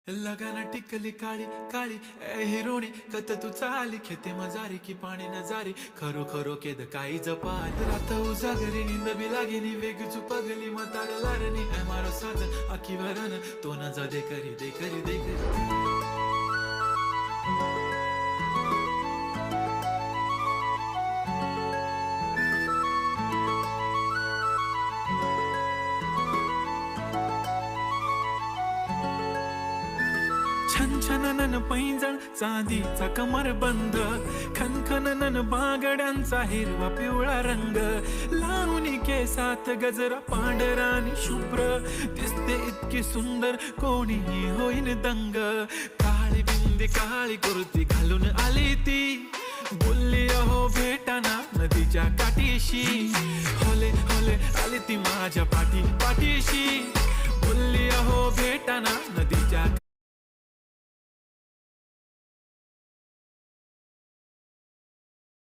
लगाना टिकली काळी काळी ए हिरोणी कत तू चाली खेते मजारी की पाणी नजारी खरो खरो केद काही जपाल रात उजागरी निंद बी लागेनी वेग चुपगली मताड लारणी ए मारो साध आखी भरन तो न जा दे करी दे करी दे करी छन छननन पैंजण चांदीचा कमर बंद खनखननन बांगड्यांचा हिरवा पिवळा रंग लावणी केसात गजरा पांढरा आणि शुभ्र दिसते इतकी सुंदर कोणीही होईन दंग काळी बिंदी काळी कुर्ती घालून आली ती बोलली अहो भेटाना नदीच्या काठीशी होले होले आली ती माझ्या पाठीशी बोलली अहो भेटाना नदीच्या